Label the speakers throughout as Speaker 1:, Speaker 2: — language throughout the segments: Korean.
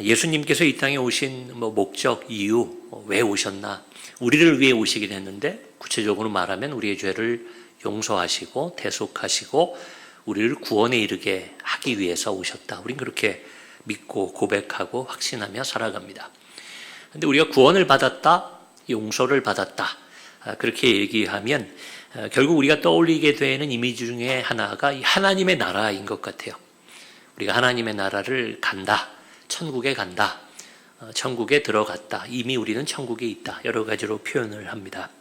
Speaker 1: 예수님께서 이 땅에 오신 목적, 이유, 왜 오셨나? 우리를 위해 오시긴 했는데 구체적으로 말하면 우리의 죄를 용서하시고 대속하시고 우리를 구원에 이르게 하기 위해서 오셨다. 우린 그렇게 믿고 고백하고 확신하며 살아갑니다. 그런데 우리가 구원을 받았다, 용서를 받았다, 그렇게 얘기하면 결국 우리가 떠올리게 되는 이미지 중에 하나가 이 하나님의 나라인 것 같아요. 우리가 하나님의 나라를 간다, 천국에 간다, 천국에 들어갔다, 이미 우리는 천국에 있다, 여러 가지로 표현을 합니다.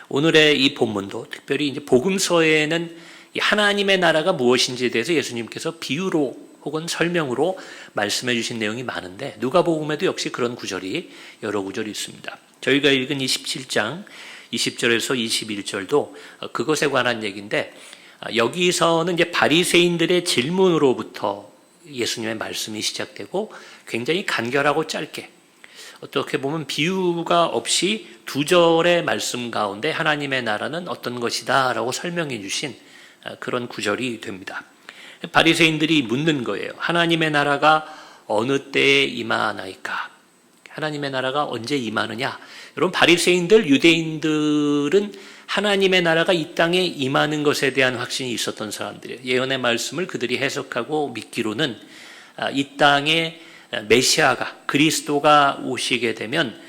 Speaker 1: 오늘의 이 본문도 특별히 이제 복음서에는 이 하나님의 나라가 무엇인지에 대해서 예수님께서 비유로 혹은 설명으로 말씀해 주신 내용이 많은데 누가복음에도 역시 그런 구절이 여러 구절이 있습니다. 저희가 읽은 이 17장 20절에서 21절도 그것에 관한 얘기인데 여기서는 이제 바리새인들의 질문으로부터 예수님의 말씀이 시작되고 굉장히 간결하고 짧게 어떻게 보면 비유가 없이 두 절의 말씀 가운데 하나님의 나라는 어떤 것이다 라고 설명해 주신 그런 구절이 됩니다. 바리새인들이 묻는 거예요. 하나님의 나라가 어느 때에 임하나이까? 하나님의 나라가 언제 임하느냐? 여러분, 바리새인들, 유대인들은 하나님의 나라가 이 땅에 임하는 것에 대한 확신이 있었던 사람들이에요. 예언의 말씀을 그들이 해석하고 믿기로는 이 땅에 메시아가, 그리스도가 오시게 되면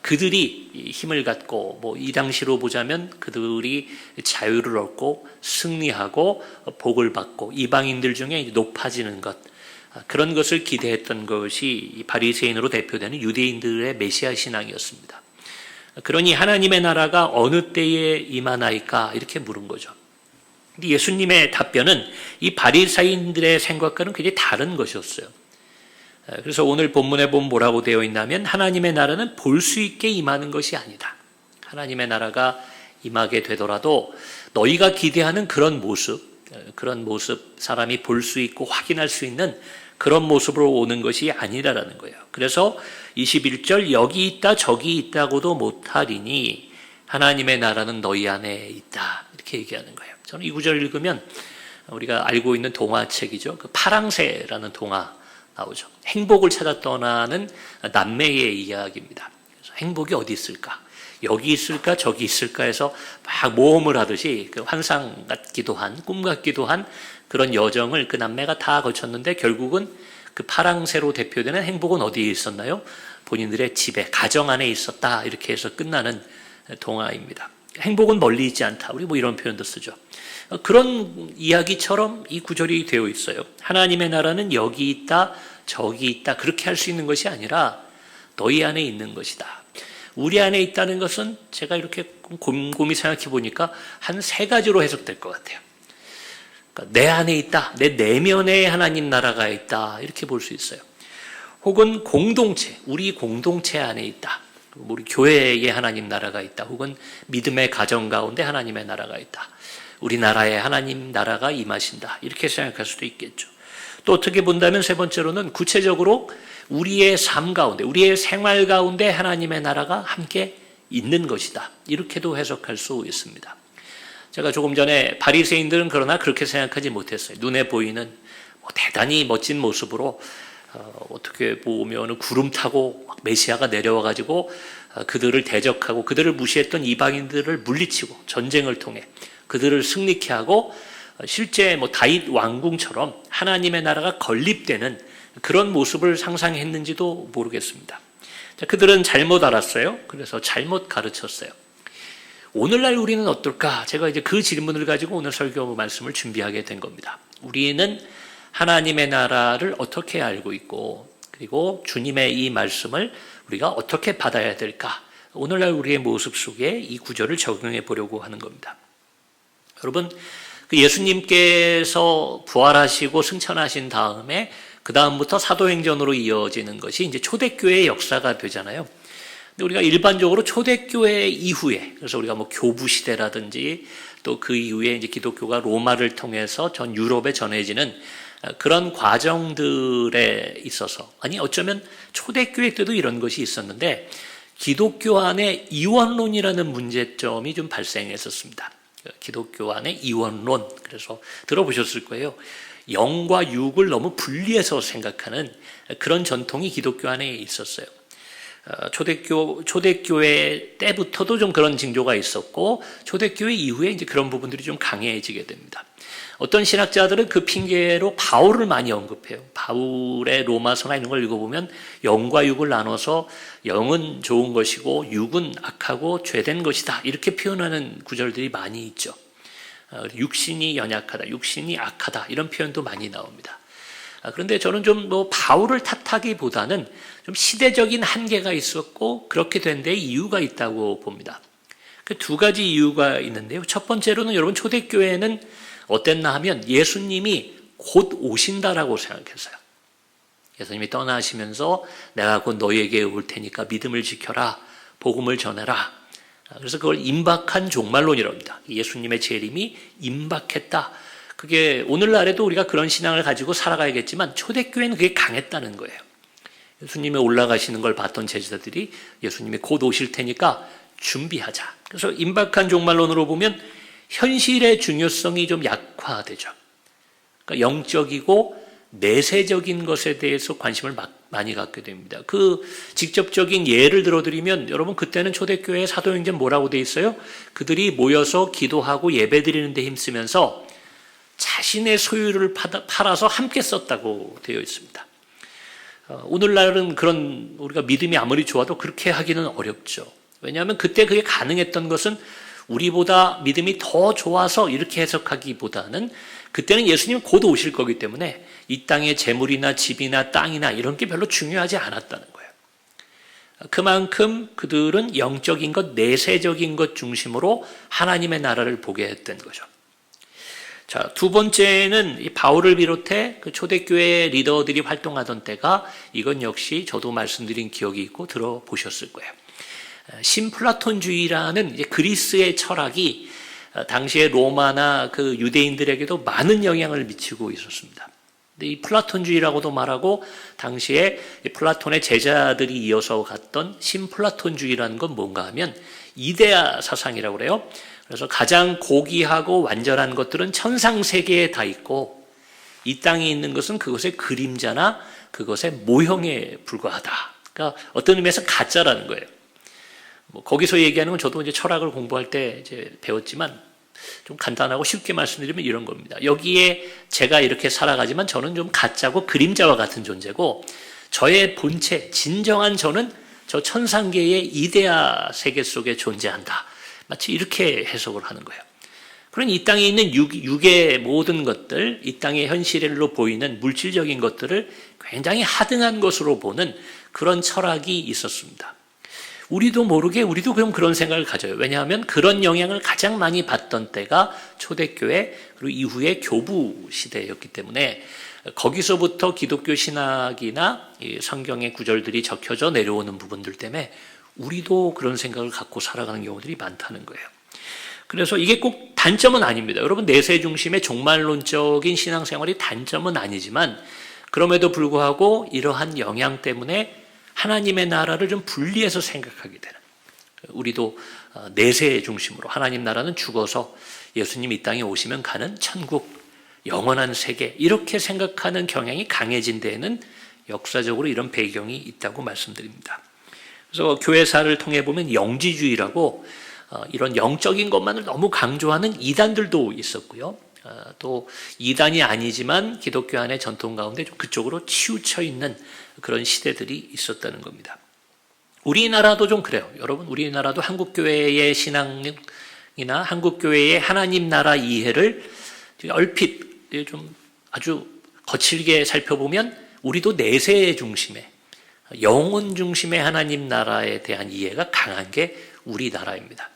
Speaker 1: 그들이 힘을 갖고 이 당시로 보자면 그들이 자유를 얻고 승리하고 복을 받고 이방인들 중에 높아지는 것, 그런 것을 기대했던 것이 이 바리새인으로 대표되는 유대인들의 메시아 신앙이었습니다. 그러니 하나님의 나라가 어느 때에 임하나이까 이렇게 물은 거죠. 근데 예수님의 답변은 이 바리새인들의 생각과는 굉장히 다른 것이었어요. 그래서 오늘 본문에 보면 뭐라고 되어 있냐면 하나님의 나라는 볼 수 있게 임하는 것이 아니다. 하나님의 나라가 임하게 되더라도 너희가 기대하는 그런 모습 사람이 볼 수 있고 확인할 수 있는 그런 모습으로 오는 것이 아니라라는 거예요. 그래서 21절 여기 있다 저기 있다고도 못하리니 하나님의 나라는 너희 안에 있다 이렇게 얘기하는 거예요. 저는 이 구절을 읽으면 우리가 알고 있는 동화책이죠. 그 파랑새라는 동화 나오죠. 행복을 찾아 떠나는 남매의 이야기입니다. 그래서 행복이 어디 있을까? 여기 있을까? 저기 있을까? 해서 막 모험을 하듯이 그 환상 같기도 한, 꿈 같기도 한 그런 여정을 그 남매가 다 거쳤는데 결국은 그 파랑새로 대표되는 행복은 어디에 있었나요? 본인들의 집에, 가정 안에 있었다. 이렇게 해서 끝나는 동화입니다. 행복은 멀리 있지 않다. 우리 이런 표현도 쓰죠. 그런 이야기처럼 이 구절이 되어 있어요. 하나님의 나라는 여기 있다, 저기 있다. 그렇게 할 수 있는 것이 아니라 너희 안에 있는 것이다. 우리 안에 있다는 것은 제가 이렇게 곰곰이 생각해 보니까 한 세 가지로 해석될 것 같아요. 그러니까 내 안에 있다, 내 내면에 하나님 나라가 있다. 이렇게 볼 수 있어요. 혹은 공동체, 우리 공동체 안에 있다. 우리 교회에 하나님 나라가 있다. 혹은 믿음의 가정 가운데 하나님의 나라가 있다. 우리나라에 하나님 나라가 임하신다. 이렇게 생각할 수도 있겠죠. 또 어떻게 본다면 세 번째로는 구체적으로 우리의 삶 가운데, 우리의 생활 가운데 하나님의 나라가 함께 있는 것이다. 이렇게도 해석할 수 있습니다. 제가 조금 전에 바리새인들은 그러나 그렇게 생각하지 못했어요. 눈에 보이는 대단히 멋진 모습으로 어떻게 보면 구름 타고 메시아가 내려와가지고 그들을 대적하고 그들을 무시했던 이방인들을 물리치고 전쟁을 통해 그들을 승리케 하고 실제 다윗 왕궁처럼 하나님의 나라가 건립되는 그런 모습을 상상했는지도 모르겠습니다. 그들은 잘못 알았어요. 그래서 잘못 가르쳤어요. 오늘날 우리는 어떨까? 제가 이제 그 질문을 가지고 오늘 설교 말씀을 준비하게 된 겁니다. 우리는 하나님의 나라를 어떻게 알고 있고 그리고 주님의 이 말씀을 우리가 어떻게 받아야 될까? 오늘날 우리의 모습 속에 이 구절을 적용해 보려고 하는 겁니다. 여러분, 예수님께서 부활하시고 승천하신 다음에 그 다음부터 사도행전으로 이어지는 것이 이제 초대교회의 역사가 되잖아요. 근데 우리가 일반적으로 초대교회 이후에, 그래서 우리가 교부 시대라든지 또 그 이후에 이제 기독교가 로마를 통해서 전 유럽에 전해지는 그런 과정들에 있어서, 아니 어쩌면 초대교회 때도 이런 것이 있었는데 기독교 안에 이원론이라는 문제점이 좀 발생했었습니다. 기독교 안에 이원론, 그래서 들어보셨을 거예요. 영과 육을 너무 분리해서 생각하는 그런 전통이 기독교 안에 있었어요. 초대교회 때부터도 좀 그런 징조가 있었고, 초대교회 이후에 이제 그런 부분들이 좀 강해지게 됩니다. 어떤 신학자들은 그 핑계로 바울을 많이 언급해요. 바울의 로마서나 이런 걸 읽어보면 영과 육을 나눠서 영은 좋은 것이고 육은 악하고 죄된 것이다, 이렇게 표현하는 구절들이 많이 있죠. 육신이 연약하다, 육신이 악하다, 이런 표현도 많이 나옵니다. 그런데 저는 좀 바울을 탓하기보다는 좀 시대적인 한계가 있었고 그렇게 된 데 이유가 있다고 봅니다. 그 두 가지 이유가 있는데요. 첫 번째로는 여러분, 초대교회는 어땠나 하면 예수님이 곧 오신다라고 생각했어요. 예수님이 떠나시면서 내가 곧 너희에게 올 테니까 믿음을 지켜라, 복음을 전해라. 그래서 그걸 임박한 종말론이라고 합니다. 예수님의 재림이 임박했다. 그게 오늘날에도 우리가 그런 신앙을 가지고 살아가야겠지만 초대교회는 그게 강했다는 거예요. 예수님이 올라가시는 걸 봤던 제자들이 예수님이 곧 오실 테니까 준비하자. 그래서 임박한 종말론으로 보면 현실의 중요성이 좀 약화되죠. 그러니까 영적이고 내세적인 것에 대해서 관심을 많이 갖게 됩니다. 그 직접적인 예를 들어드리면, 여러분, 그때는 초대교회 사도행전 뭐라고 돼 있어요? 그들이 모여서 기도하고 예배드리는 데 힘쓰면서 자신의 소유를 팔아서 함께 썼다고 되어 있습니다. 오늘날은 그런, 우리가 믿음이 아무리 좋아도 그렇게 하기는 어렵죠. 왜냐하면 그때 그게 가능했던 것은 우리보다 믿음이 더 좋아서 이렇게 해석하기보다는 그때는 예수님 곧 오실 거기 때문에 이 땅의 재물이나 집이나 땅이나 이런 게 별로 중요하지 않았다는 거예요. 그만큼 그들은 영적인 것, 내세적인 것 중심으로 하나님의 나라를 보게 했던 거죠. 자, 두 번째는 이 바울을 비롯해 그 초대교회 리더들이 활동하던 때가, 이건 역시 저도 말씀드린 기억이 있고 들어보셨을 거예요. 신플라톤주의라는 이제 그리스의 철학이 당시에 로마나 그 유대인들에게도 많은 영향을 미치고 있었습니다. 근데 이 플라톤주의라고도 말하고, 당시에 플라톤의 제자들이 이어서 갔던 신플라톤주의라는 건 뭔가 하면 이데아 사상이라고 그래요. 그래서 가장 고귀하고 완전한 것들은 천상 세계에 다 있고, 이 땅에 있는 것은 그것의 그림자나 그것의 모형에 불과하다. 그러니까 어떤 의미에서 가짜라는 거예요. 거기서 얘기하는 건 저도 이제 철학을 공부할 때 이제 배웠지만, 좀 간단하고 쉽게 말씀드리면 이런 겁니다. 여기에 제가 이렇게 살아가지만 저는 좀 가짜고 그림자와 같은 존재고, 저의 본체, 진정한 저는 저 천상계의 이데아 세계 속에 존재한다. 마치 이렇게 해석을 하는 거예요. 그러니 이 땅에 있는 육의 모든 것들, 이 땅의 현실로 보이는 물질적인 것들을 굉장히 하등한 것으로 보는 그런 철학이 있었습니다. 우리도 모르게 우리도 그런 생각을 가져요. 왜냐하면 그런 영향을 가장 많이 받던 때가 초대교회, 그리고 이후에 교부 시대였기 때문에 거기서부터 기독교 신학이나 성경의 구절들이 적혀져 내려오는 부분들 때문에 우리도 그런 생각을 갖고 살아가는 경우들이 많다는 거예요. 그래서 이게 꼭 단점은 아닙니다. 여러분, 내세 중심의 종말론적인 신앙생활이 단점은 아니지만, 그럼에도 불구하고 이러한 영향 때문에 하나님의 나라를 좀 분리해서 생각하게 되는, 우리도 내세 중심으로 하나님 나라는 죽어서 예수님 이 땅에 오시면 가는 천국, 영원한 세계, 이렇게 생각하는 경향이 강해진 데에는 역사적으로 이런 배경이 있다고 말씀드립니다. 그래서 교회사를 통해 보면 영지주의라고 이런 영적인 것만을 너무 강조하는 이단들도 있었고요. 또 이단이 아니지만 기독교 안의 전통 가운데 좀 그쪽으로 치우쳐 있는 그런 시대들이 있었다는 겁니다. 우리나라도 좀 그래요. 여러분, 우리나라도 한국교회의 신앙이나 한국교회의 하나님 나라 이해를 얼핏 좀 아주 거칠게 살펴보면 우리도 내세 중심의, 영혼 중심의 하나님 나라에 대한 이해가 강한 게 우리나라입니다.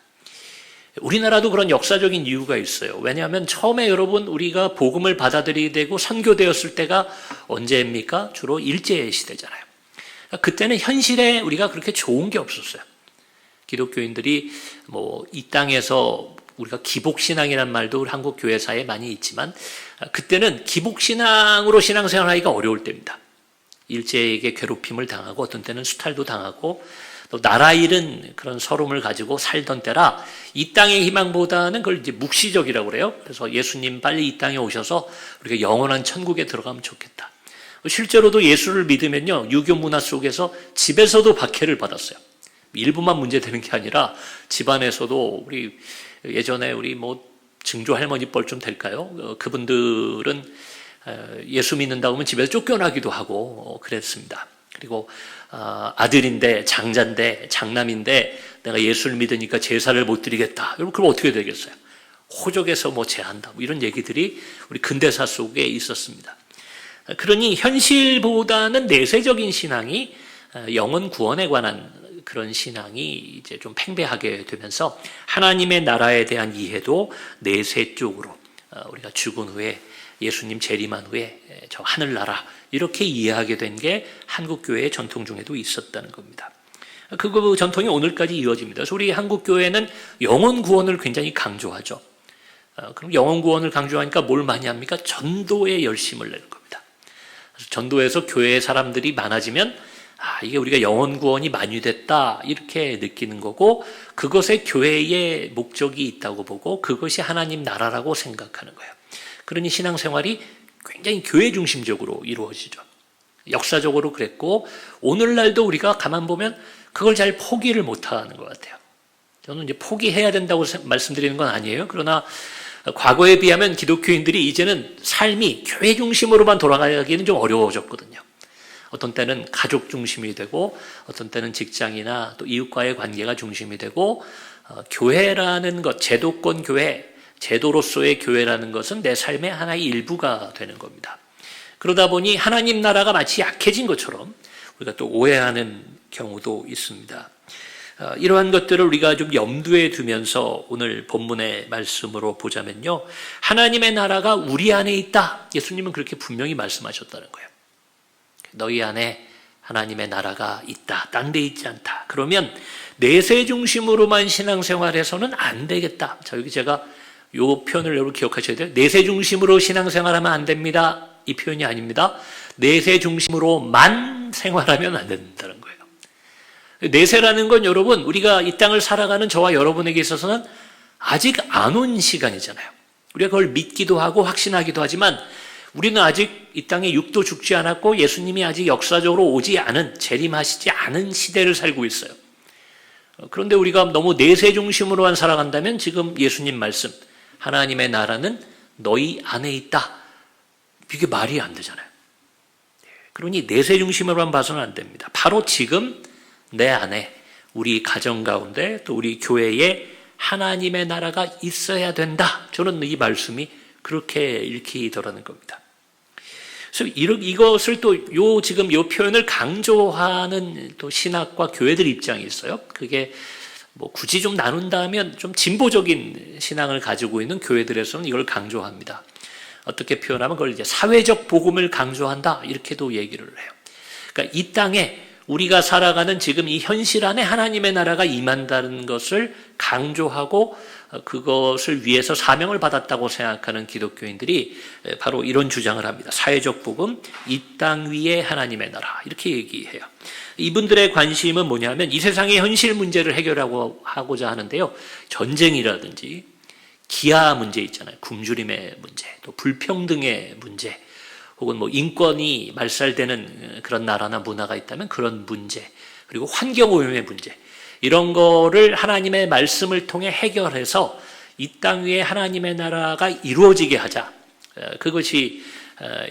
Speaker 1: 우리나라도 그런 역사적인 이유가 있어요. 왜냐하면 처음에 여러분, 우리가 복음을 받아들이게 되고 선교되었을 때가 언제입니까? 주로 일제시대잖아요. 그때는 현실에 우리가 그렇게 좋은 게 없었어요. 기독교인들이 이 땅에서 우리가 기복신앙이라는 말도 우리 한국 교회사에 많이 있지만, 그때는 기복신앙으로 신앙생활하기가 어려울 때입니다. 일제에게 괴롭힘을 당하고 어떤 때는 수탈도 당하고 또 나라 잃은 그런 서름을 가지고 살던 때라 이 땅의 희망보다는 그걸 이제 묵시적이라고 그래요. 그래서 예수님 빨리 이 땅에 오셔서 우리가 영원한 천국에 들어가면 좋겠다. 실제로도 예수를 믿으면요, 유교 문화 속에서 집에서도 박해를 받았어요. 일부만 문제되는 게 아니라 집안에서도 우리 예전에 우리 증조 할머니 뻘 좀 될까요? 그분들은 예수 믿는다고 하면 집에서 쫓겨나기도 하고 그랬습니다. 그리고 아들인데 장자인데 장남인데 내가 예수를 믿으니까 제사를 못 드리겠다. 여러분 그럼 어떻게 되겠어요? 호적에서 제한다. 이런 얘기들이 우리 근대사 속에 있었습니다. 그러니 현실보다는 내세적인 신앙이 영혼 구원에 관한 그런 신앙이 이제 좀 팽배하게 되면서 하나님의 나라에 대한 이해도 내세 쪽으로 우리가 죽은 후에 예수님 재림한 후에 저 하늘나라 이렇게 이해하게 된 게 한국교회의 전통 중에도 있었다는 겁니다. 그 전통이 오늘까지 이어집니다. 그래서 우리 한국교회는 영혼 구원을 굉장히 강조하죠. 그럼 영혼 구원을 강조하니까 뭘 많이 합니까? 전도에 열심을 내는 겁니다. 그래서 전도에서 교회의 사람들이 많아지면 이게 우리가 영혼 구원이 만유됐다 이렇게 느끼는 거고 그것에 교회의 목적이 있다고 보고 그것이 하나님 나라라고 생각하는 거예요. 그러니 신앙생활이 굉장히 교회 중심적으로 이루어지죠. 역사적으로 그랬고 오늘날도 우리가 가만 보면 그걸 잘 포기를 못하는 것 같아요. 저는 이제 포기해야 된다고 말씀드리는 건 아니에요. 그러나 과거에 비하면 기독교인들이 이제는 삶이 교회 중심으로만 돌아가기는 좀 어려워졌거든요. 어떤 때는 가족 중심이 되고 어떤 때는 직장이나 또 이웃과의 관계가 중심이 되고 교회라는 것, 제도권 교회, 제도로서의 교회라는 것은 내 삶의 하나의 일부가 되는 겁니다. 그러다 보니 하나님 나라가 마치 약해진 것처럼 우리가 또 오해하는 경우도 있습니다. 이러한 것들을 우리가 좀 염두에 두면서 오늘 본문의 말씀으로 보자면요. 하나님의 나라가 우리 안에 있다. 예수님은 그렇게 분명히 말씀하셨다는 거예요. 너희 안에 하나님의 나라가 있다. 딴 데 있지 않다. 그러면 내세 중심으로만 신앙생활해서는 안 되겠다. 자, 여기 제가 요 표현을 여러분 기억하셔야 돼요. 내세 중심으로 신앙생활하면 안 됩니다. 이 표현이 아닙니다. 내세 중심으로만 생활하면 안 된다는 거예요. 내세라는 건 여러분 우리가 이 땅을 살아가는 저와 여러분에게 있어서는 아직 안 온 시간이잖아요. 우리가 그걸 믿기도 하고 확신하기도 하지만 우리는 아직 이 땅에 육도 죽지 않았고 예수님이 아직 역사적으로 오지 않은 재림하시지 않은 시대를 살고 있어요. 그런데 우리가 너무 내세 중심으로만 살아간다면 지금 예수님 말씀 하나님의 나라는 너희 안에 있다. 이게 말이 안 되잖아요. 그러니 내세 중심으로만 봐서는 안 됩니다. 바로 지금 내 안에 우리 가정 가운데 또 우리 교회에 하나님의 나라가 있어야 된다. 저는 이 말씀이 그렇게 읽히더라는 겁니다. 그래서 이것을 또 지금 요 표현을 강조하는 또 신학과 교회들 입장이 있어요. 그게 굳이 좀 나눈다면 좀 진보적인 신앙을 가지고 있는 교회들에서는 이걸 강조합니다. 어떻게 표현하면 그걸 이제 사회적 복음을 강조한다 이렇게도 얘기를 해요. 그러니까 이 땅에 우리가 살아가는 지금 이 현실 안에 하나님의 나라가 임한다는 것을 강조하고 그것을 위해서 사명을 받았다고 생각하는 기독교인들이 바로 이런 주장을 합니다. 사회적 복음, 이 땅 위에 하나님의 나라 이렇게 얘기해요. 이분들의 관심은 뭐냐면 이 세상의 현실 문제를 해결하고자 하는데요. 전쟁이라든지 기아 문제 있잖아요. 굶주림의 문제, 또 불평등의 문제, 혹은 인권이 말살되는 그런 나라나 문화가 있다면 그런 문제, 그리고 환경오염의 문제, 이런 거를 하나님의 말씀을 통해 해결해서 이 땅 위에 하나님의 나라가 이루어지게 하자. 그것이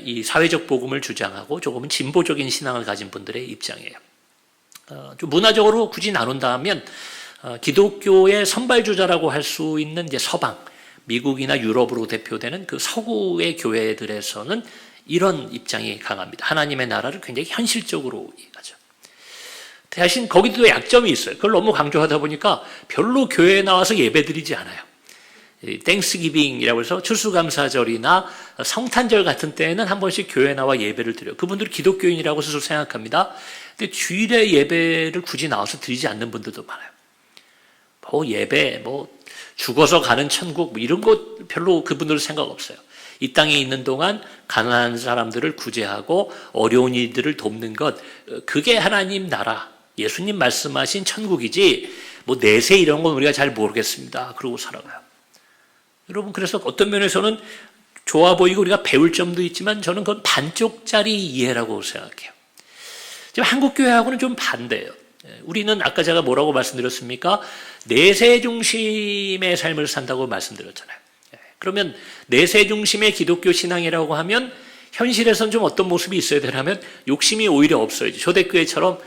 Speaker 1: 이 사회적 복음을 주장하고 조금은 진보적인 신앙을 가진 분들의 입장이에요. 좀 문화적으로 굳이 나눈다면 기독교의 선발주자라고 할 수 있는 이제 서방, 미국이나 유럽으로 대표되는 그 서구의 교회들에서는 이런 입장이 강합니다. 하나님의 나라를 굉장히 현실적으로 이해하죠. 대신 거기도 약점이 있어요. 그걸 너무 강조하다 보니까 별로 교회에 나와서 예배드리지 않아요. 땡스기빙이라고 해서 추수감사절이나 성탄절 같은 때에는 한 번씩 교회에 나와 예배를 드려요. 그분들이 기독교인이라고 스스로 생각합니다. 근데 주일에 예배를 굳이 나와서 드리지 않는 분들도 많아요. 예배, 죽어서 가는 천국, 이런 거 별로 그분들 생각 없어요. 이 땅에 있는 동안 가난한 사람들을 구제하고 어려운 이들을 돕는 것, 그게 하나님 나라, 예수님 말씀하신 천국이지 뭐 내세 이런 건 우리가 잘 모르겠습니다. 그러고 살아가요. 여러분, 그래서 어떤 면에서는 좋아 보이고 우리가 배울 점도 있지만 저는 그건 반쪽짜리 이해라고 생각해요. 지금 한국교회하고는 좀 반대예요. 우리는 아까 제가 뭐라고 말씀드렸습니까? 내세 중심의 삶을 산다고 말씀드렸잖아요. 그러면 내세 중심의 기독교 신앙이라고 하면 현실에서는 좀 어떤 모습이 있어야 되냐면 욕심이 오히려 없어야지. 초대교회처럼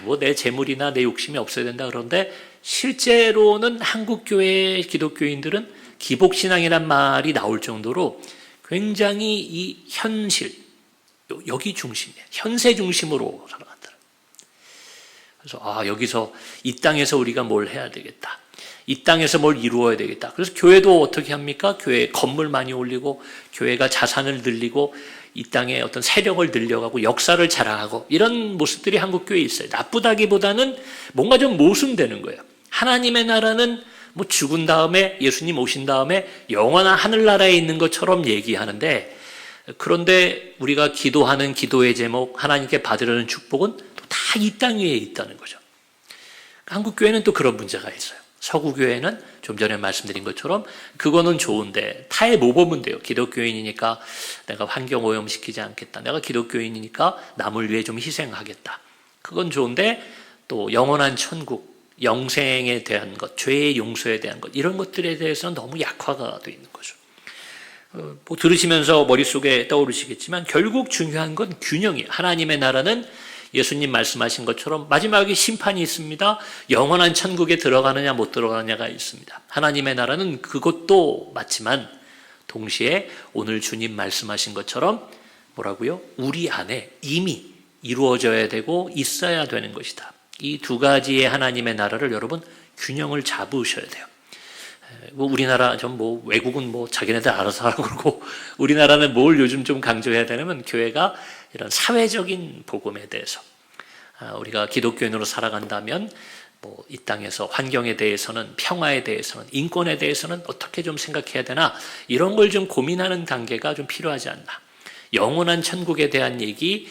Speaker 1: 뭐 내 재물이나 내 욕심이 없어야 된다 그런데 실제로는 한국교회 기독교인들은 기복신앙이란 말이 나올 정도로 굉장히 이 현실, 여기 중심이에요. 현세 중심으로 살아간다. 그래서 여기서 이 땅에서 우리가 뭘 해야 되겠다. 이 땅에서 뭘 이루어야 되겠다. 그래서 교회도 어떻게 합니까? 교회 건물 많이 올리고 교회가 자산을 늘리고 이 땅에 어떤 세력을 늘려가고 역사를 자랑하고 이런 모습들이 한국교회에 있어요. 나쁘다기보다는 뭔가 좀 모순되는 거예요. 하나님의 나라는 뭐 죽은 다음에 예수님 오신 다음에 영원한 하늘나라에 있는 것처럼 얘기하는데 그런데 우리가 기도하는 기도의 제목 하나님께 받으려는 축복은 또 다 이 땅 위에 있다는 거죠. 한국교회는 또 그런 문제가 있어요. 서구교회는 좀 전에 말씀드린 것처럼 그거는 좋은데 타의 모범은 돼요. 기독교인이니까 내가 환경 오염시키지 않겠다. 내가 기독교인이니까 남을 위해 좀 희생하겠다. 그건 좋은데 또 영원한 천국, 영생에 대한 것, 죄의 용서에 대한 것 이런 것들에 대해서는 너무 약화가 되어 있는 거죠. 뭐 들으시면서 머릿속에 떠오르시겠지만 결국 중요한 건 균형이에요. 하나님의 나라는 예수님 말씀하신 것처럼 마지막에 심판이 있습니다. 영원한 천국에 들어가느냐 못 들어가느냐가 있습니다. 하나님의 나라는 그것도 맞지만 동시에 오늘 주님 말씀하신 것처럼 뭐라고요? 우리 안에 이미 이루어져야 되고 있어야 되는 것이다. 이 두 가지의 하나님의 나라를 여러분 균형을 잡으셔야 돼요. 뭐 우리나라 외국은 자기네들 알아서 하라고 그러고 우리나라는 뭘 요즘 좀 강조해야 되냐면 교회가 이런 사회적인 복음에 대해서 우리가 기독교인으로 살아간다면 이 땅에서 환경에 대해서는 평화에 대해서는 인권에 대해서는 어떻게 좀 생각해야 되나 이런 걸 좀 고민하는 단계가 좀 필요하지 않나. 영원한 천국에 대한 얘기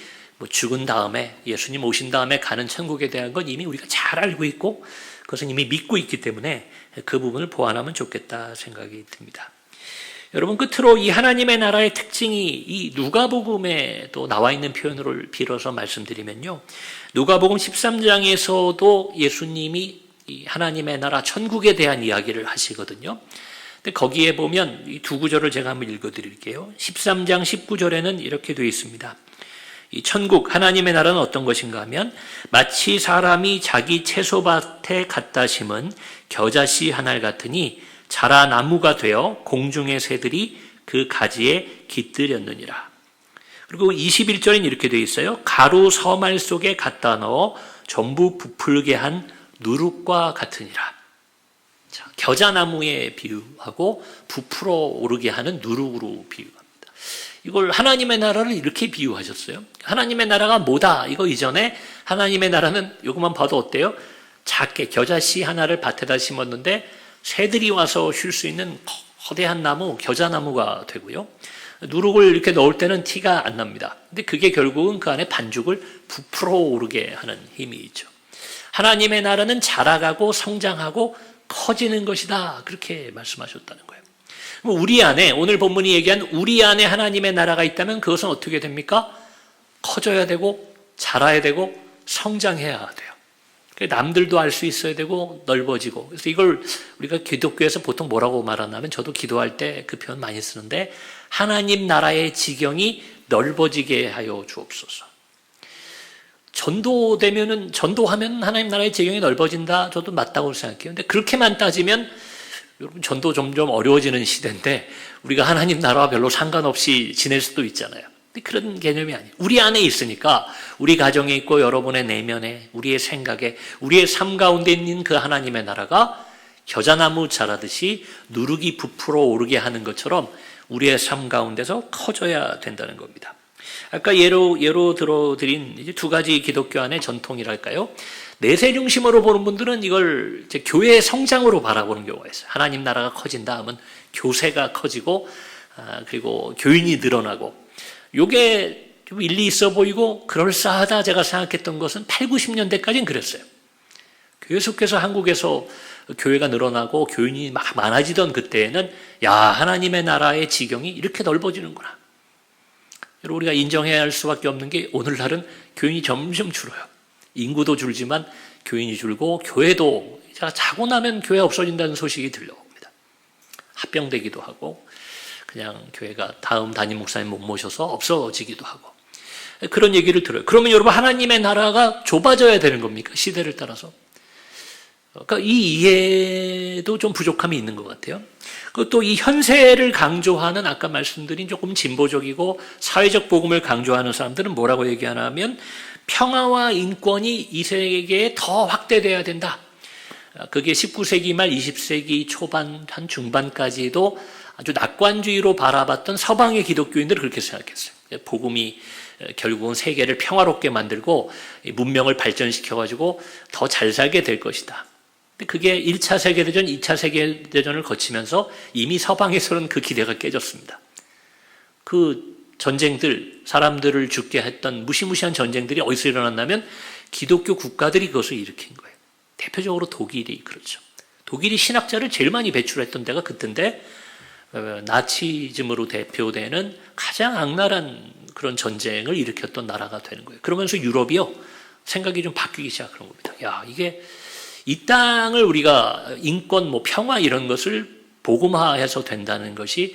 Speaker 1: 죽은 다음에 예수님 오신 다음에 가는 천국에 대한 건 이미 우리가 잘 알고 있고 그것은 이미 믿고 있기 때문에 그 부분을 보완하면 좋겠다 생각이 듭니다. 여러분 끝으로 이 하나님의 나라의 특징이 이 누가복음에 또 나와 있는 표현을 빌어서 말씀드리면요. 누가복음 13장에서도 예수님이 이 하나님의 나라 천국에 대한 이야기를 하시거든요. 근데 거기에 보면 이 두 구절을 제가 한번 읽어드릴게요. 13장 19절에는 이렇게 되어 있습니다. 이 천국 하나님의 나라는 어떤 것인가 하면 마치 사람이 자기 채소밭에 갖다 심은 겨자씨 한 알 같으니 자라 나무가 되어 공중의 새들이 그 가지에 깃들였느니라. 그리고 21절엔 이렇게 되어 있어요. 가루 서말 속에 갖다 넣어 전부 부풀게 한 누룩과 같으니라. 자, 겨자나무에 비유하고 부풀어 오르게 하는 누룩으로 비유합니다. 이걸 하나님의 나라를 이렇게 비유하셨어요. 하나님의 나라가 뭐다? 이거 이전에 하나님의 나라는 이것만 봐도 어때요? 작게 겨자씨 하나를 밭에다 심었는데 새들이 와서 쉴 수 있는 거대한 나무, 겨자나무가 되고요. 누룩을 이렇게 넣을 때는 티가 안 납니다. 근데 그게 결국은 그 안에 반죽을 부풀어 오르게 하는 힘이 있죠. 하나님의 나라는 자라가고 성장하고 커지는 것이다. 그렇게 말씀하셨다는 거예요. 우리 안에 오늘 본문이 얘기한 우리 안에 하나님의 나라가 있다면 그것은 어떻게 됩니까? 커져야 되고 자라야 되고 성장해야 돼요. 남들도 알 수 있어야 되고 넓어지고 그래서 이걸 우리가 기독교에서 보통 뭐라고 말하냐면 저도 기도할 때 그 표현 많이 쓰는데 하나님 나라의 지경이 넓어지게 하여 주옵소서. 전도하면 하나님 나라의 지경이 넓어진다. 저도 맞다고 생각해요. 근데 그렇게만 따지면 여러분 전도 점점 어려워지는 시대인데 우리가 하나님 나라와 별로 상관없이 지낼 수도 있잖아요. 근데 그런 개념이 아니에요. 우리 안에 있으니까 우리 가정에 있고 여러분의 내면에 우리의 생각에 우리의 삶 가운데 있는 그 하나님의 나라가 겨자나무 자라듯이 누룩이 부풀어 오르게 하는 것처럼 우리의 삶 가운데서 커져야 된다는 겁니다. 아까 예로 들어드린 이제 두 가지 기독교 안의 전통이랄까요? 내세 중심으로 보는 분들은 이걸 이제 교회의 성장으로 바라보는 경우가 있어요. 하나님 나라가 커진다 하면 교세가 커지고 그리고 교인이 늘어나고 요게 좀 일리 있어 보이고 그럴싸하다 제가 생각했던 것은 8, 90년대까지는 그랬어요. 계속해서 한국에서 교회가 늘어나고 교인이 막 많아지던 그때에는 야, 하나님의 나라의 지경이 이렇게 넓어지는구나. 여러분, 우리가 인정해야 할 수밖에 없는 게 오늘날은 교인이 점점 줄어요. 인구도 줄지만 교인이 줄고 교회도 자고 나면 교회 없어진다는 소식이 들려옵니다. 합병되기도 하고 그냥 교회가 다음 담임 목사님 못 모셔서 없어지기도 하고 그런 얘기를 들어요. 그러면 여러분, 하나님의 나라가 좁아져야 되는 겁니까? 시대를 따라서. 그러니까 이 이해도 좀 부족함이 있는 것 같아요. 또 이 현세를 강조하는 아까 말씀드린 조금 진보적이고 사회적 복음을 강조하는 사람들은 뭐라고 얘기하냐면 평화와 인권이 이 세계에 더 확대돼야 된다. 그게 19세기 말 20세기 초반 한 중반까지도 아주 낙관주의로 바라봤던 서방의 기독교인들은 그렇게 생각했어요. 복음이 결국은 세계를 평화롭게 만들고 문명을 발전시켜가지고 더 잘 살게 될 것이다. 근데 그게 1차 세계대전, 2차 세계대전을 거치면서 이미 서방에서는 그 기대가 깨졌습니다. 그 전쟁들, 사람들을 죽게 했던 무시무시한 전쟁들이 어디서 일어났냐면 기독교 국가들이 그것을 일으킨 거예요. 대표적으로 독일이 그렇죠. 독일이 신학자를 제일 많이 배출했던 데가 그때인데 나치즘으로 대표되는 가장 악랄한 그런 전쟁을 일으켰던 나라가 되는 거예요. 그러면서 유럽이요, 생각이 좀 바뀌기 시작한 겁니다. 야, 이게 이 땅을 우리가 인권, 평화 이런 것을 복음화해서 된다는 것이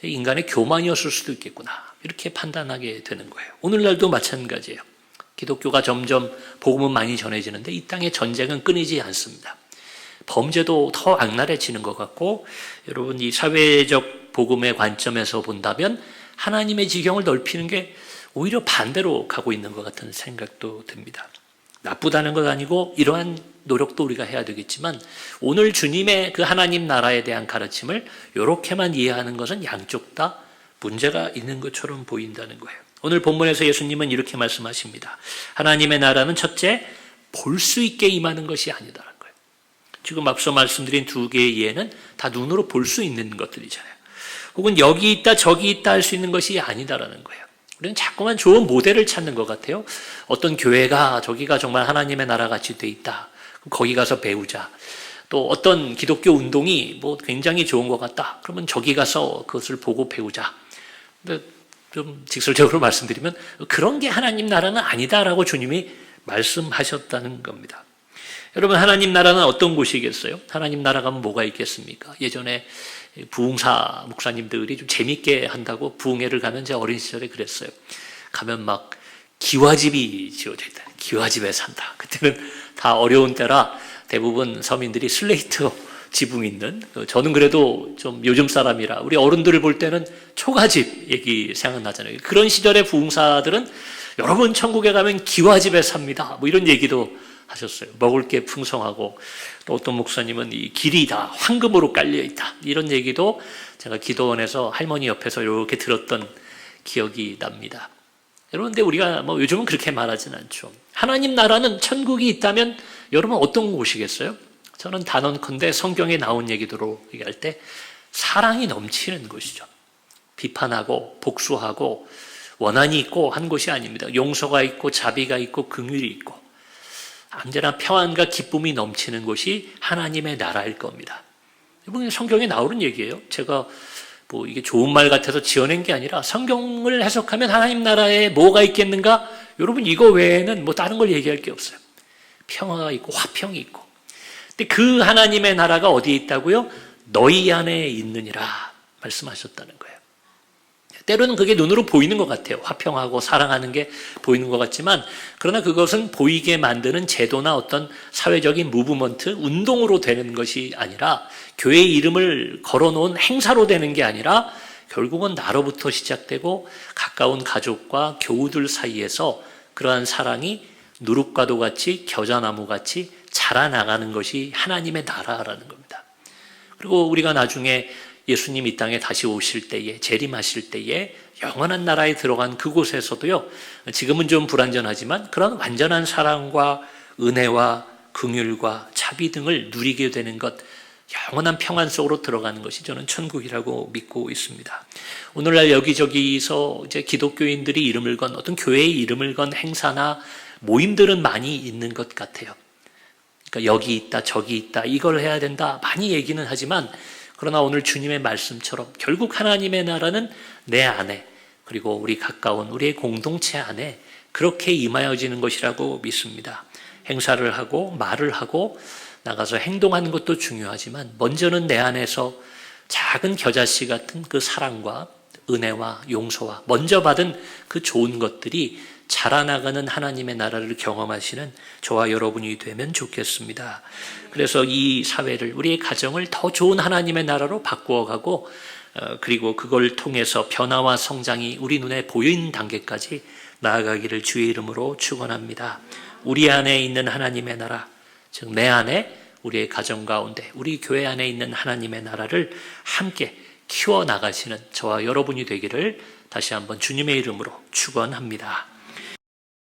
Speaker 1: 인간의 교만이었을 수도 있겠구나. 이렇게 판단하게 되는 거예요. 오늘날도 마찬가지예요. 기독교가 점점 복음은 많이 전해지는데 이 땅의 전쟁은 끊이지 않습니다. 범죄도 더 악랄해지는 것 같고, 여러분, 이 사회적 복음의 관점에서 본다면 하나님의 지경을 넓히는 게 오히려 반대로 가고 있는 것 같은 생각도 듭니다. 나쁘다는 것 아니고 이러한 노력도 우리가 해야 되겠지만 오늘 주님의 그 하나님 나라에 대한 가르침을 이렇게만 이해하는 것은 양쪽 다 문제가 있는 것처럼 보인다는 거예요. 오늘 본문에서 예수님은 이렇게 말씀하십니다. 하나님의 나라는 첫째, 볼 수 있게 임하는 것이 아니다라는 거예요. 지금 앞서 말씀드린 두 개의 이해는 다 눈으로 볼 수 있는 것들이잖아요. 혹은 여기 있다 저기 있다 할 수 있는 것이 아니다라는 거예요. 우리는 자꾸만 좋은 모델을 찾는 것 같아요. 어떤 교회가 저기가 정말 하나님의 나라 같이 돼 있다. 거기 가서 배우자. 또 어떤 기독교 운동이 굉장히 좋은 것 같다. 그러면 저기 가서 그것을 보고 배우자. 근데 좀 직설적으로 말씀드리면 그런 게 하나님 나라는 아니다라고 주님이 말씀하셨다는 겁니다. 여러분, 하나님 나라는 어떤 곳이겠어요? 하나님 나라 가면 뭐가 있겠습니까? 예전에 부흥사 목사님들이 좀 재밌게 한다고 부흥회를 가면 제가 어린 시절에 그랬어요. 가면 막 기와집이 지어져 있다. 기와집에 산다. 그때는 다 어려운 때라 대부분 서민들이 슬레이트 지붕 있는, 저는 그래도 좀 요즘 사람이라 우리 어른들을 볼 때는 초가집 얘기 생각나잖아요. 그런 시절의 부흥사들은 여러분 천국에 가면 기와집에 삽니다. 이런 얘기도 하셨어요. 먹을 게 풍성하고, 또 어떤 목사님은 이 길이 다 황금으로 깔려 있다. 이런 얘기도 제가 기도원에서 할머니 옆에서 이렇게 들었던 기억이 납니다. 여러분, 근데 우리가 요즘은 그렇게 말하진 않죠. 하나님 나라는 천국이 있다면 여러분 어떤 곳이겠어요? 저는 단언컨대 성경에 나온 얘기대로 얘기할 때 사랑이 넘치는 곳이죠. 비판하고 복수하고 원한이 있고 한 곳이 아닙니다. 용서가 있고 자비가 있고 긍휼이 있고 언제나 평안과 기쁨이 넘치는 곳이 하나님의 나라일 겁니다. 이번 성경에 나오는 얘기예요. 제가 이게 좋은 말 같아서 지어낸 게 아니라 성경을 해석하면 하나님 나라에 뭐가 있겠는가? 여러분, 이거 외에는 다른 걸 얘기할 게 없어요. 평화가 있고 화평이 있고. 근데 그 하나님의 나라가 어디에 있다고요? 너희 안에 있느니라 말씀하셨다는 거예요. 때로는 그게 눈으로 보이는 것 같아요. 화평하고 사랑하는 게 보이는 것 같지만, 그러나 그것은 보이게 만드는 제도나 어떤 사회적인 무브먼트, 운동으로 되는 것이 아니라, 교회의 이름을 걸어놓은 행사로 되는 게 아니라 결국은 나로부터 시작되고 가까운 가족과 교우들 사이에서 그러한 사랑이 누룩과도 같이 겨자나무 같이 자라나가는 것이 하나님의 나라라는 겁니다. 그리고 우리가 나중에 예수님 이 땅에 다시 오실 때에, 재림하실 때에 영원한 나라에 들어간 그곳에서도요, 지금은 좀 불완전하지만 그런 완전한 사랑과 은혜와 긍휼과 자비 등을 누리게 되는 것, 영원한 평안 속으로 들어가는 것이 저는 천국이라고 믿고 있습니다. 오늘날 여기저기서 이제 기독교인들이 이름을 건 어떤 교회의 이름을 건 행사나 모임들은 많이 있는 것 같아요. 그러니까 여기 있다, 저기 있다, 이걸 해야 된다 많이 얘기는 하지만 그러나 오늘 주님의 말씀처럼 결국 하나님의 나라는 내 안에 그리고 우리 가까운 우리의 공동체 안에 그렇게 임하여지는 것이라고 믿습니다. 행사를 하고 말을 하고 나가서 행동하는 것도 중요하지만 먼저는 내 안에서 작은 겨자씨 같은 그 사랑과 은혜와 용서와 먼저 받은 그 좋은 것들이 자라나가는 하나님의 나라를 경험하시는 저와 여러분이 되면 좋겠습니다. 그래서 이 사회를 우리의 가정을 더 좋은 하나님의 나라로 바꾸어가고 그리고 그걸 통해서 변화와 성장이 우리 눈에 보이는 단계까지 나아가기를 주의 이름으로 축원합니다. 우리 안에 있는 하나님의 나라, 즉 내 안에 우리의 가정 가운데 우리 교회 안에 있는 하나님의 나라를 함께 키워나가시는 저와 여러분이 되기를 다시 한번 주님의 이름으로 축원합니다.